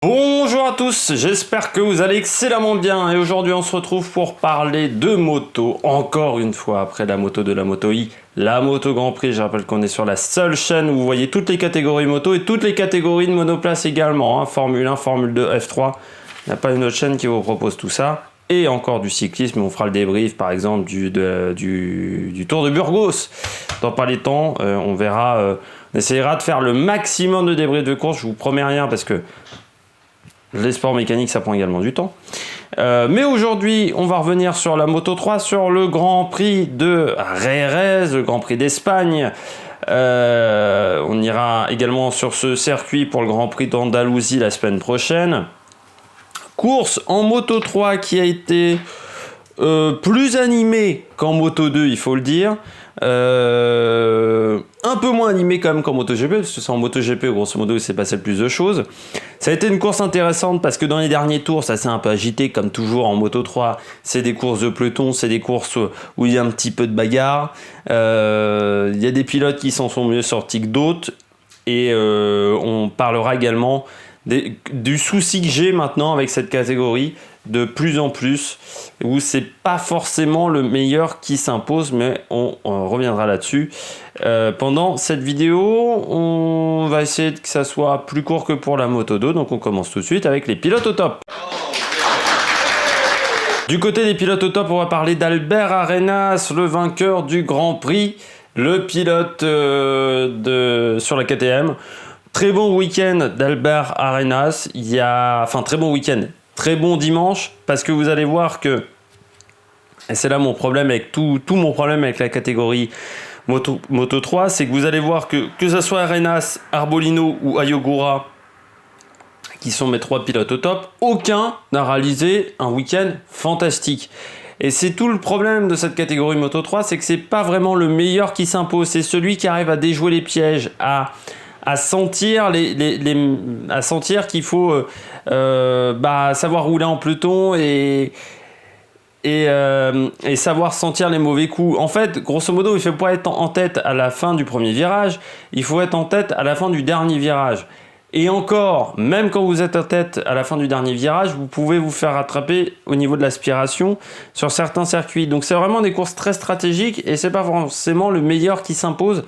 Bonjour à tous, j'espère que vous allez excellemment bien et aujourd'hui on se retrouve pour parler de moto, encore une fois après la moto de la Moto I, la Moto Grand Prix. Je rappelle qu'on est sur la seule chaîne où vous voyez toutes les catégories moto et toutes les catégories de monoplace également, hein, Formule 1, Formule 2, F3, il n'y a pas une autre chaîne qui vous propose tout ça. Et encore du cyclisme, on fera le débrief par exemple du Tour de Burgos. Dans pas les temps, on verra, on essaiera de faire le maximum de débriefs de course, je vous promets rien parce que les sports mécaniques, ça prend également du temps. Mais aujourd'hui, on va revenir sur la Moto 3, sur le Grand Prix de Jerez, le Grand Prix d'Espagne. On ira également sur ce circuit pour le Grand Prix d'Andalousie la semaine prochaine. Course en Moto 3 qui a été plus animée qu'en Moto 2, il faut le dire. Un peu moins animé quand même qu'en MotoGP, parce que c'est en MotoGP grosso modo il s'est passé le plus de choses. Ça a été une course intéressante parce que dans les derniers tours ça s'est un peu agité comme toujours en Moto 3. C'est des courses de peloton, c'est des courses où il y a un petit peu de bagarre. Il y a des pilotes qui s'en sont mieux sortis que d'autres. Et on parlera également du souci que j'ai maintenant avec cette catégorie de plus en plus, où c'est pas forcément le meilleur qui s'impose, mais on reviendra là-dessus pendant cette vidéo. On va essayer que ça soit plus court que pour la Moto 2, donc on commence tout de suite avec les pilotes au top. Du côté des pilotes au top, on va parler d'Albert Arenas, le vainqueur du Grand Prix, le pilote sur la KTM. Très bon week-end d'Albert Arenas, très bon week-end, très bon dimanche, parce que vous allez voir que, et c'est là mon problème avec tout mon problème avec la catégorie Moto 3, c'est que vous allez voir que ce soit Arenas, Arbolino ou Ayogura, qui sont mes trois pilotes au top, aucun n'a réalisé un week-end fantastique. Et c'est tout le problème de cette catégorie Moto 3, c'est que c'est pas vraiment le meilleur qui s'impose, c'est celui qui arrive à déjouer les pièges, à sentir à sentir qu'il faut savoir rouler en peloton et savoir sentir les mauvais coups. En fait, grosso modo, il ne faut pas être en tête à la fin du premier virage, il faut être en tête à la fin du dernier virage. Et encore, même quand vous êtes en tête à la fin du dernier virage, vous pouvez vous faire rattraper au niveau de l'aspiration sur certains circuits. Donc c'est vraiment des courses très stratégiques et c'est pas forcément le meilleur qui s'impose.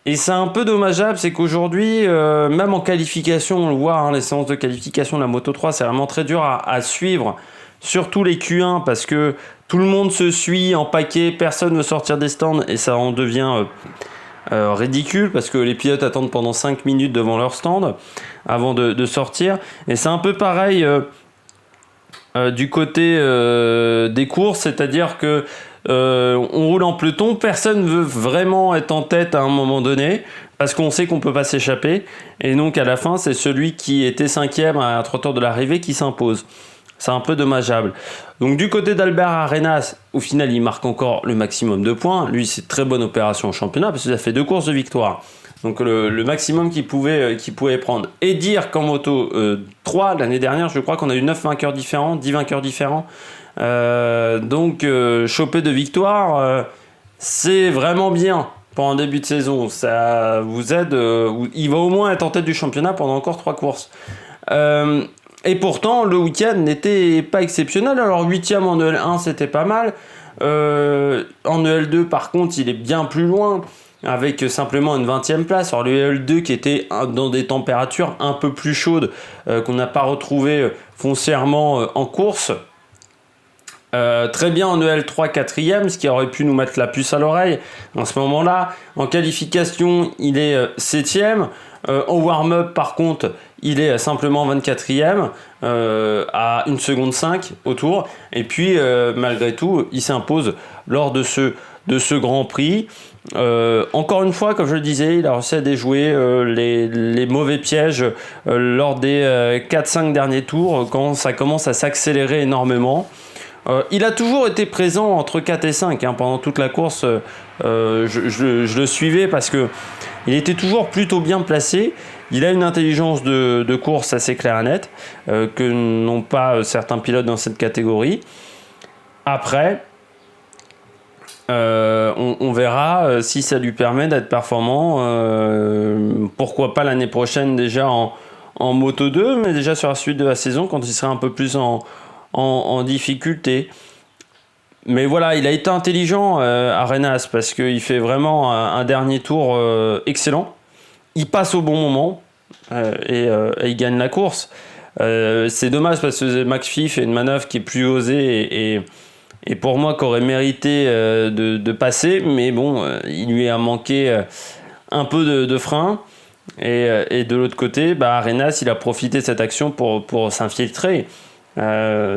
Et c'est un peu dommageable, c'est qu'aujourd'hui, même en qualification, on le voit, hein, les séances de qualification de la Moto 3, c'est vraiment très dur à suivre, surtout les Q1, parce que tout le monde se suit en paquet, personne ne veut sortir des stands, et ça en devient ridicule, parce que les pilotes attendent pendant 5 minutes devant leur stand, avant de sortir. Et c'est un peu pareil du côté des courses, c'est-à-dire que on roule en peloton, personne ne veut vraiment être en tête à un moment donné parce qu'on sait qu'on peut pas s'échapper, et donc à la fin c'est celui qui était cinquième à 3 tours de l'arrivée qui s'impose. C'est un peu dommageable. Donc du côté d'Albert Arenas, au final il marque encore le maximum de points. Lui c'est très bonne opération au championnat parce qu'il a fait 2 courses de victoire. Donc le maximum qu'il pouvait prendre. Et dire qu'en Moto 3 l'année dernière, je crois qu'on a eu 9 vainqueurs différents, 10 vainqueurs différents. Donc choper de victoire, c'est vraiment bien pour un début de saison. Ça vous aide, il va au moins être en tête du championnat pendant encore 3 courses. Et pourtant le week-end n'était pas exceptionnel. Alors 8ème en EL1 c'était pas mal, en EL2 par contre il est bien plus loin avec simplement une 20e place. Alors le EL2 qui était dans des températures un peu plus chaudes, qu'on n'a pas retrouvé foncièrement en course. Très bien en EL3 4ème, ce qui aurait pu nous mettre la puce à l'oreille en ce moment-là. En qualification, il est 7ème. En warm-up, par contre, il est simplement 24ème à 1 seconde 5 au tour. Et puis, malgré tout, il s'impose lors de ce Grand Prix. Encore une fois, comme je le disais, il a réussi à déjouer les mauvais pièges lors des 4-5 derniers tours, quand ça commence à s'accélérer énormément. Il a toujours été présent entre 4 et 5 hein, pendant toute la course. Je le suivais parce que il était toujours plutôt bien placé. Il a une intelligence de course assez claire et nette que n'ont pas certains pilotes dans cette catégorie. Après, on verra si ça lui permet d'être performant. Pourquoi pas l'année prochaine déjà en en Moto 2, mais déjà sur la suite de la saison, quand il sera un peu plus en difficulté. Mais voilà, il a été intelligent, Arenas, parce qu'il fait vraiment un dernier tour excellent. Il passe au bon moment et il gagne la course. C'est dommage parce que McPhee fait une manœuvre qui est plus osée et pour moi qui aurait mérité de passer, mais bon, il lui a manqué un peu de frein. Et de l'autre côté, Arenas, il a profité de cette action pour s'infiltrer.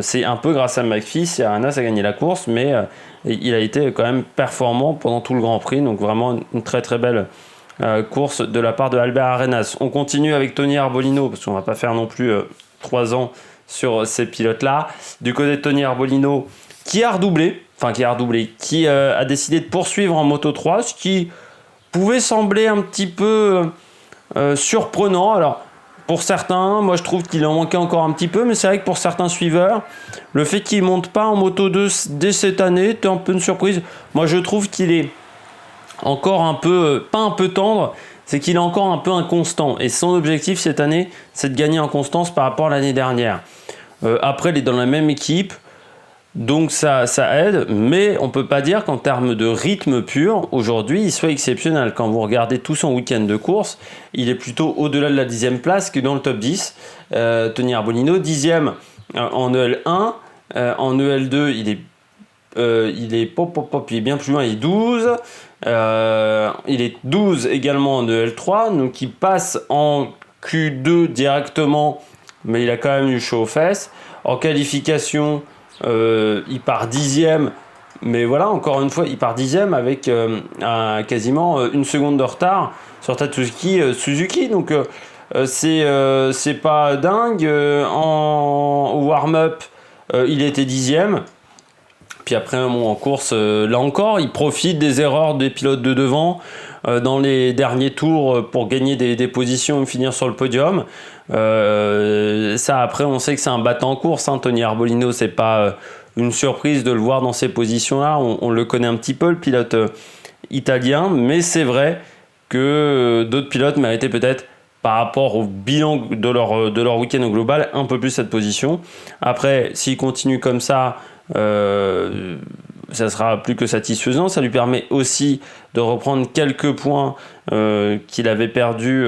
C'est un peu grâce à McPhee si Arenas a gagné la course, mais il a été quand même performant pendant tout le Grand Prix, donc vraiment une très très belle course de la part de Albert Arenas. On continue avec Tony Arbolino, parce qu'on va pas faire non plus 3 ans sur ces pilotes-là. Du côté de Tony Arbolino, qui a redoublé, qui a décidé de poursuivre en Moto 3, ce qui pouvait sembler un petit peu surprenant. Alors, pour certains, moi je trouve qu'il en manquait encore un petit peu, mais c'est vrai que pour certains suiveurs, le fait qu'il ne monte pas en Moto 2 dès cette année était un peu une surprise. Moi je trouve qu'il est encore un peu, pas un peu tendre, c'est qu'il est encore un peu inconstant. Et son objectif cette année, c'est de gagner en constance par rapport à l'année dernière. Après, il est dans la même équipe, donc ça aide, mais on ne peut pas dire qu'en termes de rythme pur, aujourd'hui, il soit exceptionnel. Quand vous regardez tout son week-end de course, il est plutôt au-delà de la 10e place que dans le top 10. Tony Arbolino, 10e en EL1, en EL2, il est bien plus loin, il est 12. Il est 12 également en EL3, donc il passe en Q2 directement, mais il a quand même eu chaud aux fesses. En qualification, il part 10e, mais voilà, encore une fois, il part 10e avec quasiment une seconde de retard sur Tatsuki Suzuki, donc c'est pas dingue. En warm-up, il était 10e. Puis après, en course, là encore, il profite des erreurs des pilotes de devant dans les derniers tours pour gagner des positions et finir sur le podium. Ça, après, on sait que c'est un battant en course. Tony Arbolino, c'est pas une surprise de le voir dans ces positions-là. On le connaît un petit peu, le pilote italien, mais c'est vrai que d'autres pilotes méritaient peut-être, par rapport au bilan de leur week-end au global, un peu plus cette position. Après, s'il continue comme ça, ça sera plus que satisfaisant. Ça lui permet aussi de reprendre quelques points qu'il avait perdus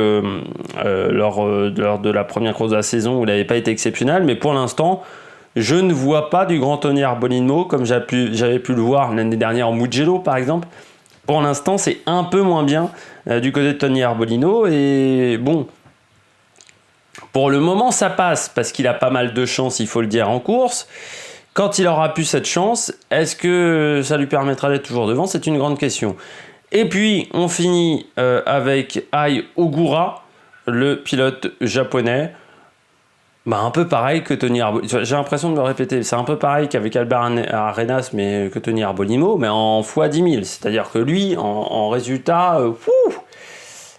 lors de la première course de la saison où il n'avait pas été exceptionnel. Mais pour l'instant, je ne vois pas du grand Tony Arbolino comme j'avais pu le voir l'année dernière en Mugello par exemple. Pour l'instant, c'est un peu moins bien du côté de Tony Arbolino. Et bon, pour le moment, ça passe parce qu'il a pas mal de chance, il faut le dire, en course. Quand il aura pu cette chance, est-ce que ça lui permettra d'être toujours devant? C'est une grande question. Et puis, on finit avec Ai Ogura, le pilote japonais. Un peu pareil que Tony Arbolino. J'ai l'impression de me répéter. C'est un peu pareil qu'avec Albert Arenas, mais que Tony Arbolino, mais en fois 10 000. C'est-à-dire que lui, en résultat,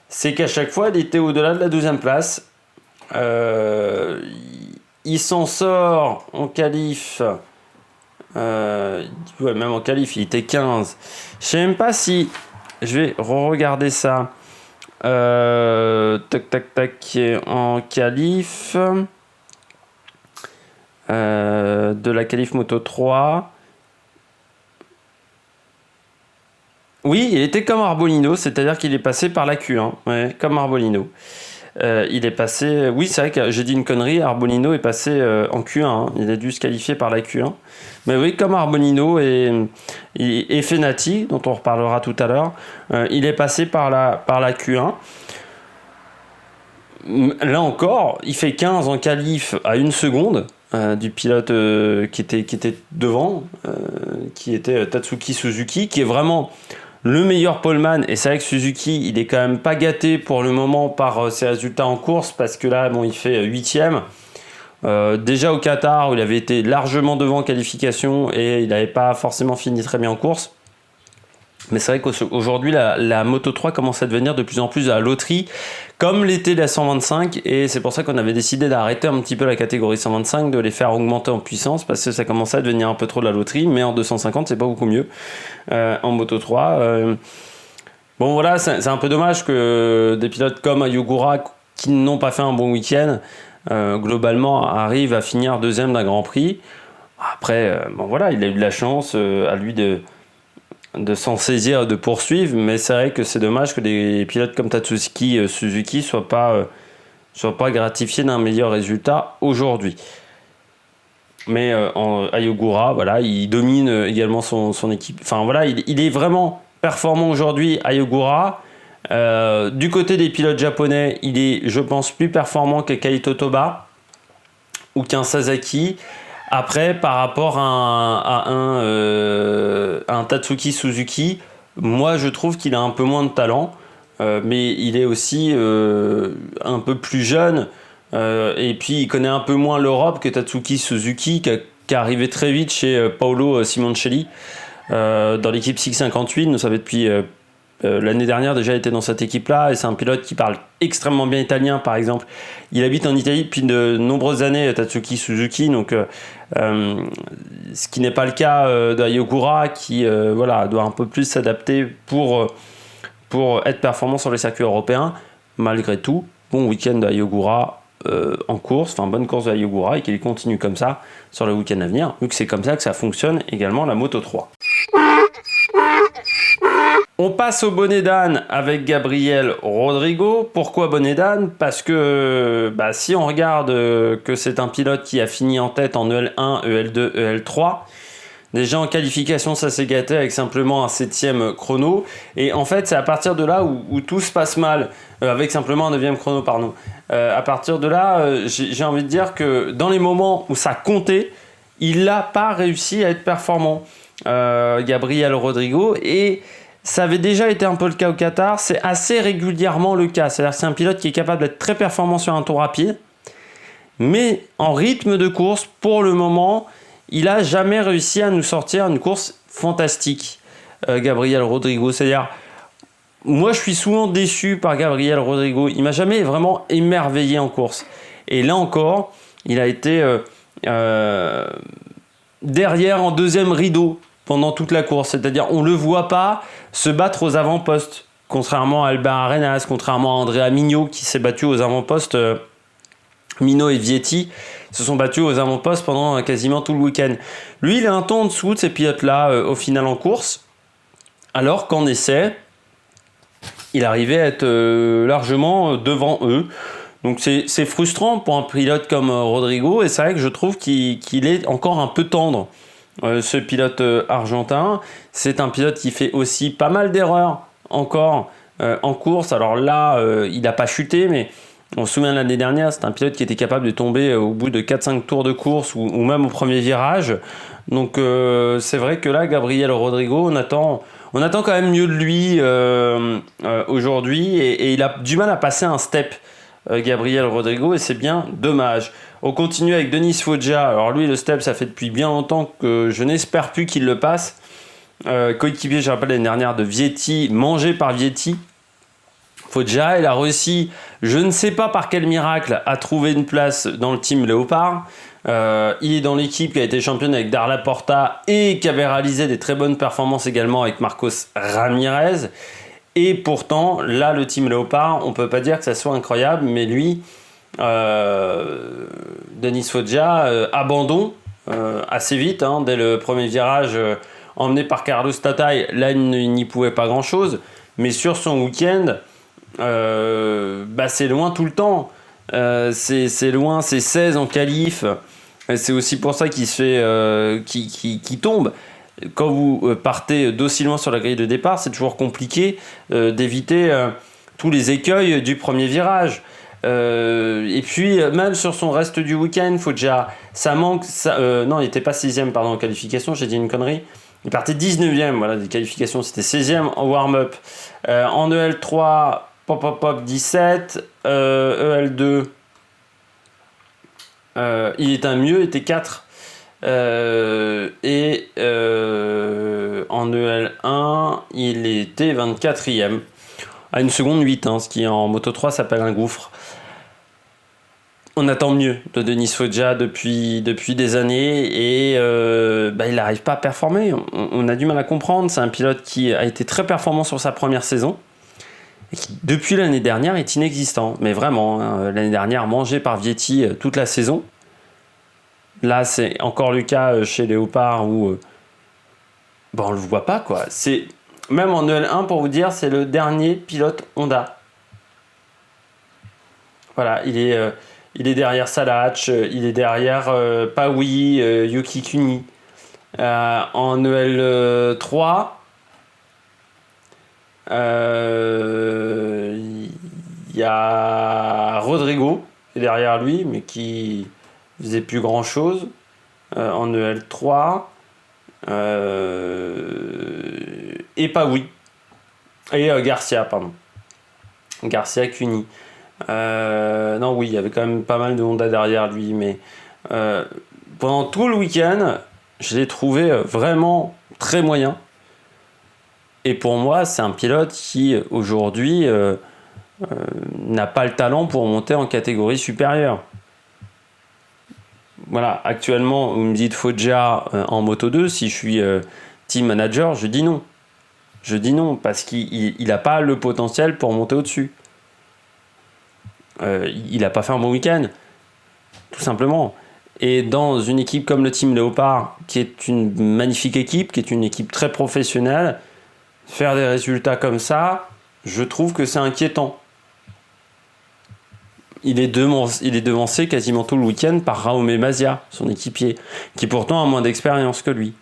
c'est qu'à chaque fois, il était au-delà de la 12e place. Il s'en sort en qualif. Même en qualif, il était 15. Je sais même pas si. Je vais re-regarder ça. En qualif. De la qualif Moto 3. Oui, il était comme Arbolino, c'est-à-dire qu'il est passé par la Q1. Ouais, comme Arbolino. Il est passé. Oui, c'est vrai que j'ai dit une connerie. Arbolino est passé en Q1. Il a dû se qualifier par la Q1. Mais oui, comme Arbolino et Fenati, dont on reparlera tout à l'heure, il est passé par la Q1. Là encore, il fait 15 en qualif à 1 seconde du pilote qui était devant, qui était Tatsuki Suzuki, qui est vraiment le meilleur poleman. Et c'est vrai que Suzuki, il est quand même pas gâté pour le moment par ses résultats en course, parce que là, il fait 8e. Déjà au Qatar, où il avait été largement devant en qualification et il n'avait pas forcément fini très bien en course. Mais c'est vrai qu'aujourd'hui, la Moto 3 commence à devenir de plus en plus à la loterie, comme l'était la 125, et c'est pour ça qu'on avait décidé d'arrêter un petit peu la catégorie 125, de les faire augmenter en puissance, parce que ça commençait à devenir un peu trop de la loterie, mais en 250, c'est pas beaucoup mieux en Moto 3. Bon voilà, c'est un peu dommage que des pilotes comme Ai Ogura, qui n'ont pas fait un bon week-end, globalement, arrivent à finir deuxième d'un Grand Prix. Après, il a eu de la chance à lui de s'en saisir et de poursuivre, mais c'est vrai que c'est dommage que des pilotes comme Tatsuki Suzuki soient pas gratifiés d'un meilleur résultat aujourd'hui. Mais Ayogura, il domine également son équipe. Il est vraiment performant aujourd'hui, Ayogura. Du côté des pilotes japonais, il est, je pense, plus performant que Kaito Toba ou qu'un Sasaki. Après, par rapport à un Tatsuki Suzuki, moi je trouve qu'il a un peu moins de talent, mais il est aussi un peu plus jeune, et puis il connaît un peu moins l'Europe que Tatsuki Suzuki, qui est arrivé très vite chez Paolo Simoncelli dans l'équipe 658. Nous savons depuis l'année dernière déjà été dans cette équipe-là, et c'est un pilote qui parle extrêmement bien italien, par exemple. Il habite en Italie depuis de nombreuses années, Tatsuki Suzuki, donc ce qui n'est pas le cas d'Ayogura, qui doit un peu plus s'adapter pour être performant sur les circuits européens. Malgré tout, bon week-end d'Ayogura en course, bonne course d'Ayogura, et qu'il continue comme ça sur le week-end à venir, vu que c'est comme ça que ça fonctionne également la Moto 3. On passe au bonnet d'âne avec Gabriel Rodrigo. Pourquoi bonnet d'âne ? Parce que si on regarde que c'est un pilote qui a fini en tête en EL1, EL2, EL3, déjà en qualification ça s'est gâté avec simplement un 7e chrono, et en fait c'est à partir de là où tout se passe mal, avec simplement un 9e chrono pardon. À partir de là j'ai envie de dire que dans les moments où ça comptait, il n'a pas réussi à être performant, Gabriel Rodrigo, et ça avait déjà été un peu le cas au Qatar, c'est assez régulièrement le cas. C'est-à-dire que c'est un pilote qui est capable d'être très performant sur un tour rapide, mais en rythme de course, pour le moment, il n'a jamais réussi à nous sortir une course fantastique, Gabriel Rodrigo. C'est-à-dire, moi je suis souvent déçu par Gabriel Rodrigo, il ne m'a jamais vraiment émerveillé en course. Et là encore, il a été derrière en deuxième rideau pendant toute la course, c'est-à-dire on ne le voit pas se battre aux avant-postes, contrairement à Albert Arenas, contrairement à Andrea Mignot qui s'est battu aux avant-postes. Minot et Vietti se sont battus aux avant-postes pendant quasiment tout le week-end. Lui, il est un ton en dessous de ces pilotes-là au final en course, alors qu'en essai, il arrivait à être largement devant eux. Donc c'est frustrant pour un pilote comme Rodrigo, et c'est vrai que je trouve qu'il est encore un peu tendre. Ce pilote argentin, c'est un pilote qui fait aussi pas mal d'erreurs encore en course. Alors là, il n'a pas chuté, mais on se souvient l'année dernière, c'est un pilote qui était capable de tomber au bout de 4-5 tours de course ou même au premier virage. Donc c'est vrai que là, Gabriel Rodrigo, on attend quand même mieux de lui aujourd'hui, et il a du mal à passer un step, Gabriel Rodrigo, et c'est bien dommage. On continue avec Denis Foggia. Alors lui, le step, ça fait depuis bien longtemps que je n'espère plus qu'il le passe. Coéquipier, je rappelle, l'année dernière de Vietti, mangé par Vietti. Foggia, il a réussi, je ne sais pas par quel miracle, à trouver une place dans le team Léopard. Il est dans l'équipe qui a été championne avec Darla Porta et qui avait réalisé des très bonnes performances également avec Marcos Ramirez. Et pourtant, là, le team Léopard, on ne peut pas dire que ça soit incroyable, mais lui, Denis Foggia, abandon assez vite, dès le premier virage, emmené par Carlos Tatay. Là, il n'y pouvait pas grand-chose, mais sur son week-end, c'est loin tout le temps. C'est loin, c'est 16 en qualif. C'est aussi pour ça qu'il se fait, qui tombe. Quand vous partez d'aussi loin sur la grille de départ, c'est toujours compliqué d'éviter tous les écueils du premier virage. Et puis même sur son reste du week-end, ça manque. Non, il n'était pas 6ème en qualification, j'ai dit une connerie. Il partait 19ème, voilà, des qualifications, c'était 16ème en warm-up. En EL3, 17, EL2, il était mieux, il était 4. Et en EL1, il était 24ème. À 1 seconde 8, ce qui en Moto 3 s'appelle un gouffre. On attend mieux de Denis Foggia depuis des années, et il n'arrive pas à performer. On a du mal à comprendre. C'est un pilote qui a été très performant sur sa première saison, et qui, depuis l'année dernière, est inexistant. Mais vraiment, hein, l'année dernière, mangé par Vietti toute la saison. Là, c'est encore le cas chez Léopard où on le voit pas, quoi. C'est, même en EL1, pour vous dire, c'est le dernier pilote Honda. Voilà, il est derrière Salach, il est derrière Paui, Yuki Kuni. En EL3, il y a Rodrigo qui est derrière lui, mais qui faisait plus grand chose. En EL3, et Paui. Et Garcia, pardon. Garcia Cuny. Non, oui, il y avait quand même pas mal de Honda derrière lui, mais pendant tout le week-end, je l'ai trouvé vraiment très moyen. Et pour moi, c'est un pilote qui, aujourd'hui, n'a pas le talent pour monter en catégorie supérieure. Voilà, actuellement, vous me dites Foggia en Moto 2, si je suis team manager, je dis non. Je dis non, parce qu'il n'a pas le potentiel pour monter au-dessus. Il n'a pas fait un bon week-end, tout simplement. Et dans une équipe comme le Team Léopard, qui est une magnifique équipe, qui est une équipe très professionnelle, faire des résultats comme ça, je trouve que c'est inquiétant. Il est devancé quasiment tout le week-end par Raume Mazia, son équipier, qui pourtant a moins d'expérience que lui.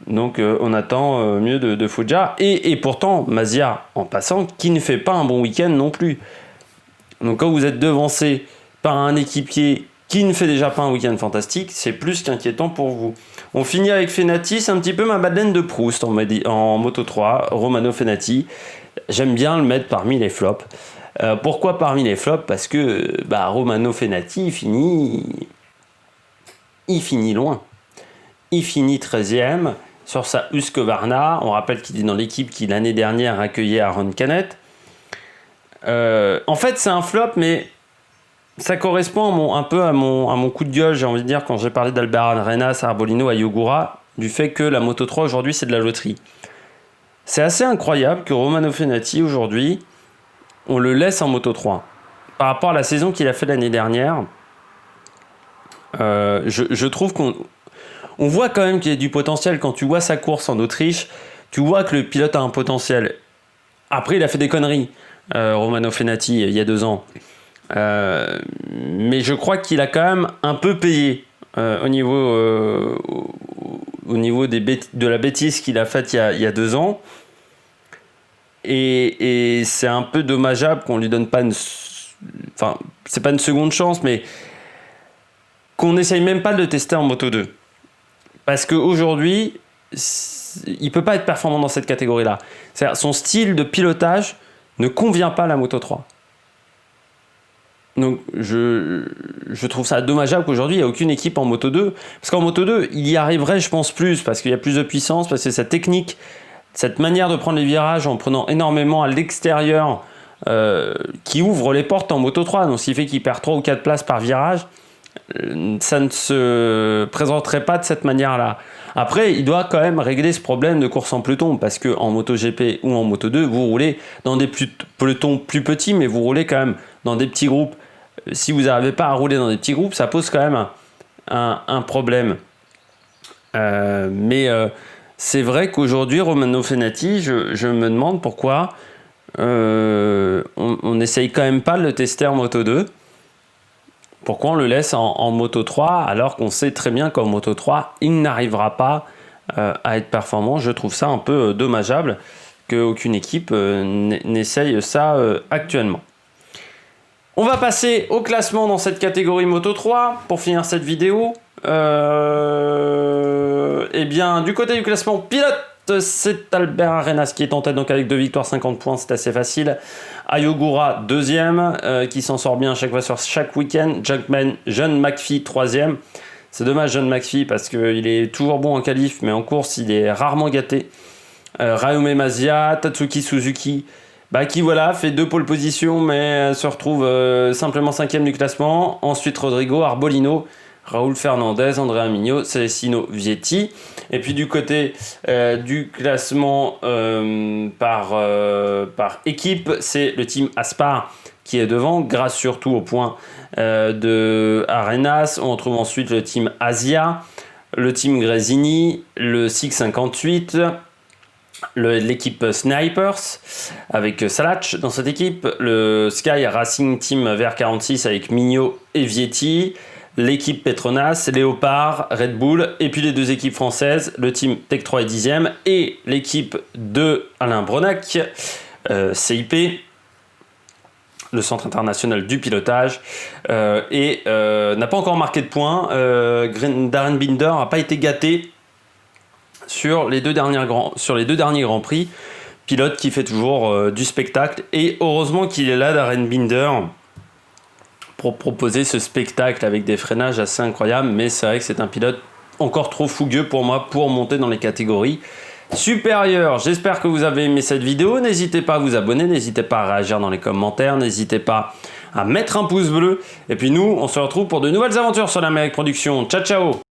Donc on attend mieux de Foggia. Et pourtant, Mazia, en passant, qui ne fait pas un bon week-end non plus. Donc quand vous êtes devancé par un équipier qui ne fait déjà pas un week-end fantastique, c'est plus qu'inquiétant pour vous. On finit avec Fenati, c'est un petit peu ma Madeleine de Proust en Moto 3, Romano Fenati. J'aime bien le mettre parmi les flops. Pourquoi parmi les flops ? Parce que Romano Fenati, il finit loin. Il finit 13e sur sa Husqvarna. On rappelle qu'il est dans l'équipe qui l'année dernière accueillait Aaron Canet. En fait, c'est un flop, mais ça correspond un peu à mon coup de gueule, j'ai envie de dire, quand j'ai parlé d'Albert Arenas, Arbolino, à Yogura, du fait que la Moto 3 aujourd'hui, c'est de la loterie. C'est assez incroyable que Romano Fenati, aujourd'hui, on le laisse en Moto 3. Par rapport à la saison qu'il a fait l'année dernière, je trouve qu'on voit quand même qu'il y a du potentiel. Quand tu vois sa course en Autriche, tu vois que le pilote a un potentiel. Après, il a fait des conneries. Romano Fenati il y a 2 ans, mais je crois qu'il a quand même un peu payé au niveau de la bêtise qu'il a faite il y a 2 ans, et c'est un peu dommageable qu'on lui donne pas c'est pas une seconde chance, mais qu'on n'essaye même pas de le tester en Moto 2, parce qu'aujourd'hui il peut pas être performant dans cette catégorie là. C'est-à-dire, son style de pilotage ne convient pas à la Moto 3. Donc je trouve ça dommageable qu'aujourd'hui il n'y a aucune équipe en Moto 2, parce qu'en Moto 2 il y arriverait, je pense, plus, parce qu'il y a plus de puissance, parce que cette technique, cette manière de prendre les virages en prenant énormément à l'extérieur, qui ouvre les portes en Moto 3, donc ce qui fait qu'il perd 3 ou 4 places par virage, ça ne se présenterait pas de cette manière-là. Après, il doit quand même régler ce problème de course en peloton, parce qu'en MotoGP ou en Moto 2, vous roulez dans des pelotons plus petits, mais vous roulez quand même dans des petits groupes. Si vous n'arrivez pas à rouler dans des petits groupes, ça pose quand même un problème. Mais c'est vrai qu'aujourd'hui, Romano Fenati, je me demande pourquoi on n'essaye quand même pas de le tester en Moto 2. Pourquoi on le laisse en Moto 3, alors qu'on sait très bien qu'en Moto 3, il n'arrivera pas à être performant. Je trouve ça un peu dommageable qu'aucune équipe n'essaye ça actuellement. On va passer au classement dans cette catégorie Moto 3 pour finir cette vidéo. Eh bien, du côté du classement pilote, c'est Albert Arenas qui est en tête, donc avec 2 victoires, 50 points, c'est assez facile. Ayogura, 2e, qui s'en sort bien à chaque fois sur chaque week-end. John McPhee, 3e. C'est dommage, John McPhee, parce qu'il est toujours bon en qualif, mais en course, il est rarement gâté. Raume Mazia, Tatsuki Suzuki, qui voilà, fait 2 pole positions, mais se retrouve simplement 5e du classement. Ensuite, Rodrigo, Arbolino. Raoul Fernandez, Andrea Mignot, Celestino Vietti. Et puis du côté du classement par équipe, c'est le team Aspar qui est devant, grâce surtout au point de Arenas. On retrouve ensuite le team Asia, le team Gresini, le SIG 58, l'équipe Snipers avec Salach dans cette équipe, le Sky Racing Team VR46 avec Mignot et Vietti, l'équipe Petronas, Léopard, Red Bull, et puis les deux équipes françaises, le team Tech 3 est 10e, et l'équipe de Alain Bronac, CIP, le Centre international du pilotage, n'a pas encore marqué de points. Darren Binder n'a pas été gâté sur les deux derniers Grands Prix. Pilote qui fait toujours du spectacle, et heureusement qu'il est là, Darren Binder, pour proposer ce spectacle avec des freinages assez incroyables. Mais c'est vrai que c'est un pilote encore trop fougueux pour moi pour monter dans les catégories supérieures. J'espère que vous avez aimé cette vidéo. N'hésitez pas à vous abonner, n'hésitez pas à réagir dans les commentaires, n'hésitez pas à mettre un pouce bleu. Et puis nous, on se retrouve pour de nouvelles aventures sur l'Amérique Production. Ciao, ciao!